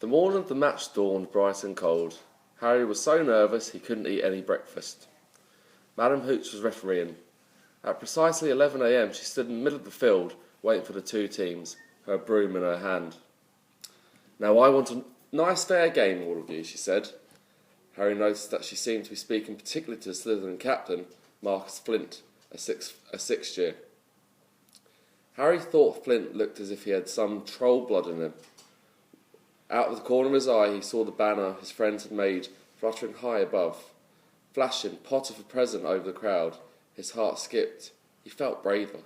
The morning of the match dawned bright and cold. Harry was so nervous he couldn't eat any breakfast. Madam Hooch was refereeing. At precisely 11 a.m. she stood in the middle of the field, waiting for the two teams, her broom in her hand. "Now I want a nice fair game, all of you," she said. Harry noticed that she seemed to be speaking particularly to the Slytherin captain, Marcus Flint, a sixth year. Harry thought Flint looked as if he had some troll blood in him. Out of the corner of his eye he saw the banner his friends had made fluttering high above. Flashing pot of a present over the crowd, his heart skipped. He felt braver.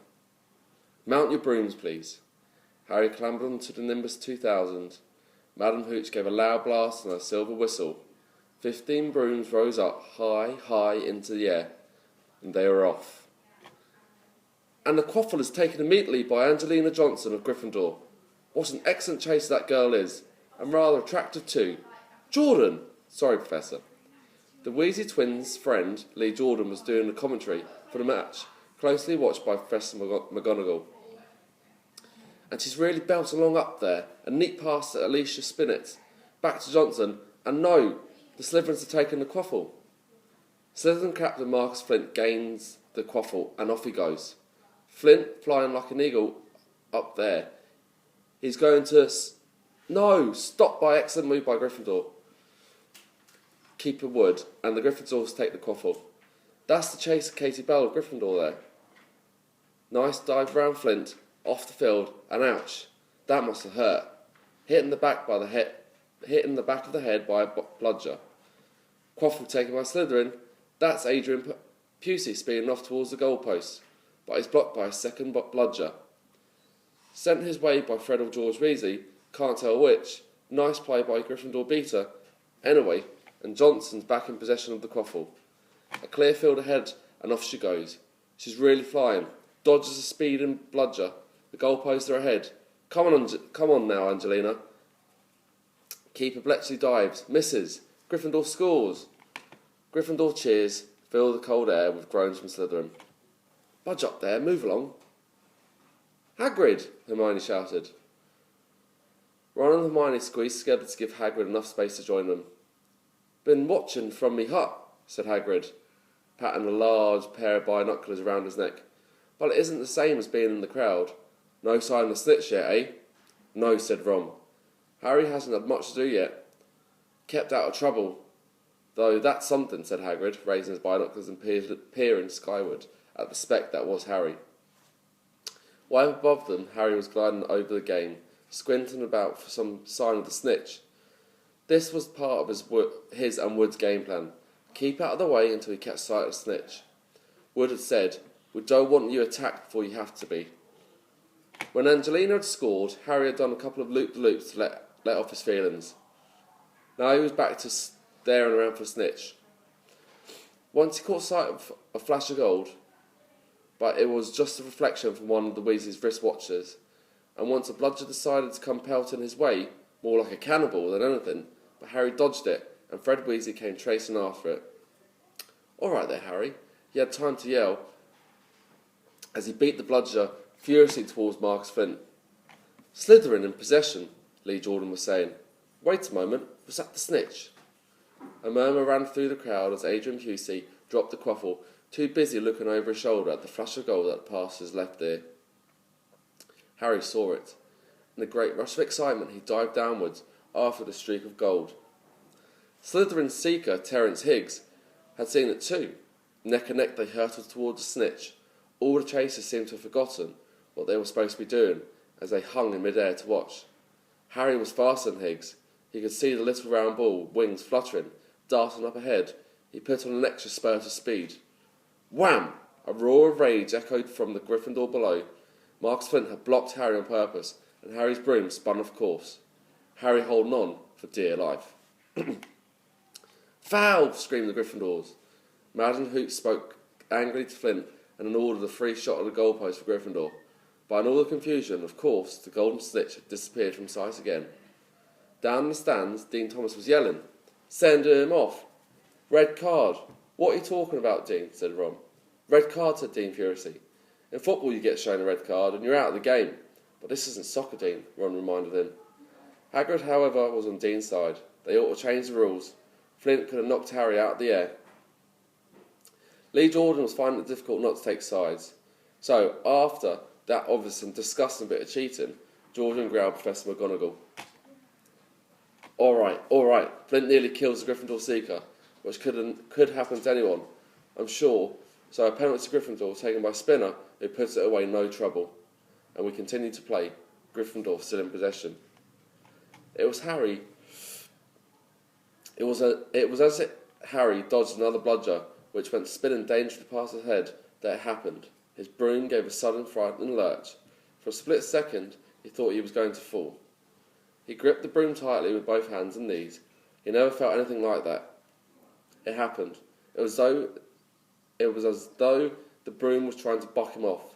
"Mount your brooms, please." Harry clambered onto the Nimbus 2000. Madam Hooch gave a loud blast on her silver whistle. 15 brooms rose up high into the air, and they were off. "And the quaffle is taken immediately by Angelina Johnson of Gryffindor. What an excellent chaser that girl is, and rather attractive too. Jordan!" "Sorry, Professor." The Weasley twins' friend, Lee Jordan, was doing the commentary for the match, closely watched by Professor McGonagall. "And she's really belt along up there. A neat pass to Alicia Spinnet. Back to Johnson, and no, the Slytherins have taken the quaffle." Slytherin captain Marcus Flint gains the quaffle, and off he goes. Flint flying like an eagle up there. He's going to... No! Stopped by excellent move by Gryffindor. Keeper Wood, and the Gryffindors take the quaffle. That's the chaser Katie Bell of Gryffindor there. Nice dive round Flint, off the field, and ouch. That must have hurt. Hit in the back of the head by a bludger. Quaffle taken by Slytherin. That's Adrian Pusey speeding off towards the goalpost, but he's blocked by a second bludger. Sent his way by Fred or George Weasley, can't tell which. Nice play by Gryffindor beater. Anyway, and Johnson's back in possession of the quaffle. A clear field ahead, and off she goes. She's really flying. Dodges a speeding bludger. The goalposts are ahead. Come on now, Angelina. Keeper Bletchley dives, misses. Gryffindor scores. Gryffindor cheers, fill the cold air with groans from Slytherin. "Budge up there, move along." "Hagrid!" Hermione shouted. Ron and Hermione squeezed together to give Hagrid enough space to join them. "Been watching from me hut," said Hagrid, patting a large pair of binoculars around his neck. "But it isn't the same as being in the crowd. No sign of the snitch yet, eh?" "No," said Ron. "Harry hasn't had much to do yet. Kept out of trouble. Though that's something," said Hagrid, raising his binoculars and peering skyward at the speck that was Harry. Way above them, Harry was gliding over the game, squinting about for some sign of the snitch. This was part of his and Wood's game plan. Keep out of the way until he catch sight of the snitch. Wood had said, "We don't want you attacked before you have to be." When Angelina had scored, Harry had done a couple of loop-de-loops to let off his feelings. Now he was back to staring around for a snitch. Once he caught sight of a flash of gold, but it was just a reflection from one of the Weasley's wristwatches, and once a bludger decided to come pelting his way, more like a cannonball than anything, but Harry dodged it, and Fred Weasley came tracing after it. "All right there, Harry," he had time to yell, as he beat the bludger furiously towards Marcus Flint. "Slytherin in possession," Lee Jordan was saying. "Wait a moment, was that the snitch?" A murmur ran through the crowd as Adrian Pusey dropped the quaffle, too busy looking over his shoulder at the flash of gold that passed his left ear. Harry saw it. In a great rush of excitement, he dived downwards after the streak of gold. Slytherin's seeker, Terence Higgs, had seen it too. Neck and neck they hurtled towards the snitch. All the chasers seemed to have forgotten what they were supposed to be doing as they hung in mid-air to watch. Harry was faster than Higgs. He could see the little round ball, wings fluttering, darting up ahead. He put on an extra spurt of speed. Wham! A roar of rage echoed from the Gryffindor below. Marcus Flint had blocked Harry on purpose, and Harry's broom spun off course. Harry holding on for dear life. "Foul!" screamed the Gryffindors. Madam Hooch spoke angrily to Flint and ordered a free shot at the goalpost for Gryffindor. But in all the confusion, of course, the golden snitch had disappeared from sight again. Down in the stands, Dean Thomas was yelling, "Send him off! Red card! What are you talking about, Dean?" said Ron. "Red card," said Dean furiously. "In football you get shown a red card and you're out of the game. But this isn't soccer, Dean," Ron reminded him. Hagrid, however, was on Dean's side. They ought to change the rules. Flint could have knocked Harry out of the air. Lee Jordan was finding it difficult not to take sides. So, after that obvious and disgusting bit of cheating, Jordan growled Professor McGonagall. All right. Flint nearly kills the Gryffindor Seeker, which could happen to anyone, I'm sure. So a penalty to Gryffindor taken by Spinner, who puts it away no trouble. And we continue to play. Gryffindor still in possession. It was Harry. It was as if Harry dodged another bludger, which went spinning dangerously past his head, that it happened. His broom gave a sudden frightened lurch. For a split second, he thought he was going to fall. He gripped the broom tightly with both hands and knees. He never felt anything like that. It happened. It was as though the broom was trying to buck him off.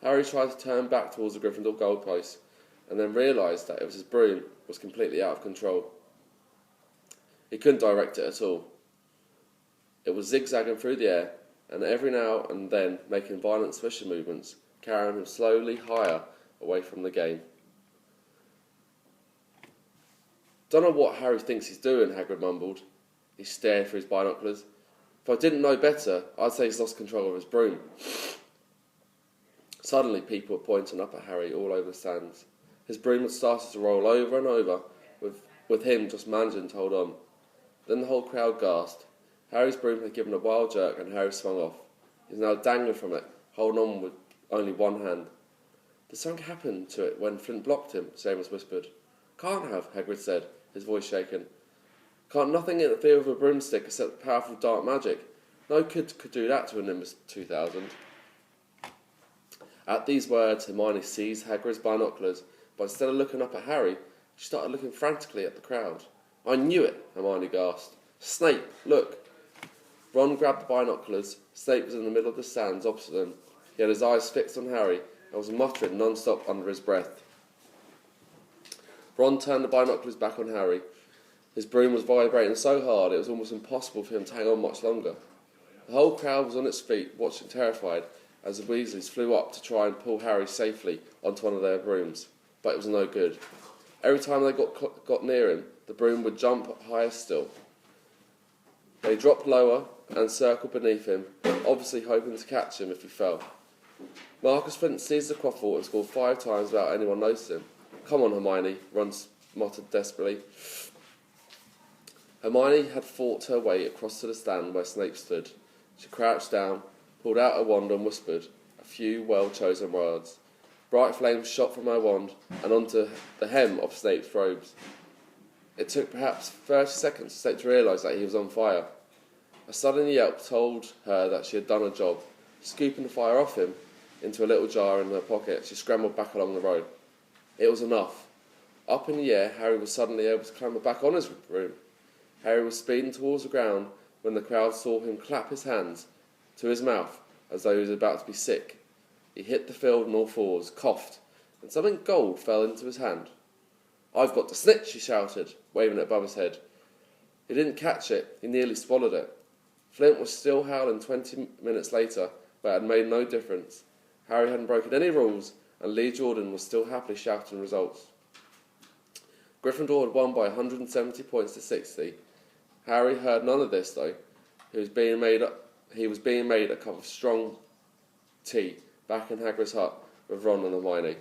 Harry tried to turn back towards the Gryffindor goalpost, and then realised that his broom was completely out of control. He couldn't direct it at all. It was zigzagging through the air, and every now and then making violent swishing movements, carrying him slowly higher away from the game. Don't know what Harry thinks he's doing, Hagrid mumbled. He stared through his binoculars. If I didn't know better, I'd say he's lost control of his broom. Suddenly, people were pointing up at Harry all over the stands. His broom had started to roll over and over, with him just managing to hold on. Then the whole crowd gasped. Harry's broom had given a wild jerk, and Harry swung off. He was now dangling from it, holding on with only one hand. Did something happen to it when Flint blocked him? Seamus whispered. Can't have, Hagrid said, his voice shaking. Can't nothing interfere with a broomstick except powerful dark magic. No kid could do that to a Nimbus 2000. At these words, Hermione seized Hagrid's binoculars, but instead of looking up at Harry, she started looking frantically at the crowd. I knew it, Hermione gasped. Snape, look. Ron grabbed the binoculars. Snape was in the middle of the stands opposite them. He had his eyes fixed on Harry and was muttering non-stop under his breath. Ron turned the binoculars back on Harry. His broom was vibrating so hard it was almost impossible for him to hang on much longer. The whole crowd was on its feet, watching terrified, as the Weasleys flew up to try and pull Harry safely onto one of their brooms. But it was no good. Every time they got near him, the broom would jump higher still. They dropped lower and circled beneath him, obviously hoping to catch him if he fell. Marcus Flint seized the quaffle and scored 5 times without anyone noticing. Come on, Hermione, Ron muttered desperately. Hermione had fought her way across to the stand where Snape stood. She crouched down, pulled out her wand and whispered a few well-chosen words. Bright flames shot from her wand and onto the hem of Snape's robes. It took perhaps 30 seconds for Snape to realise that he was on fire. A sudden yelp told her that she had done her job. Scooping the fire off him into a little jar in her pocket, she scrambled back along the road. It was enough. Up in the air, Harry was suddenly able to clamber back on his broom. Harry was speeding towards the ground when the crowd saw him clap his hands to his mouth as though he was about to be sick. He hit the field on all fours, coughed, and something gold fell into his hand. I've got the snitch, he shouted, waving it above his head. He didn't catch it, he nearly swallowed it. Flint was still howling 20 minutes later, but it had made no difference. Harry hadn't broken any rules, and Lee Jordan was still happily shouting results. Gryffindor had won by 170 points to 60. Harry heard none of this, though. He was being made a cup of strong tea back in Hagrid's hut with Ron and Hermione.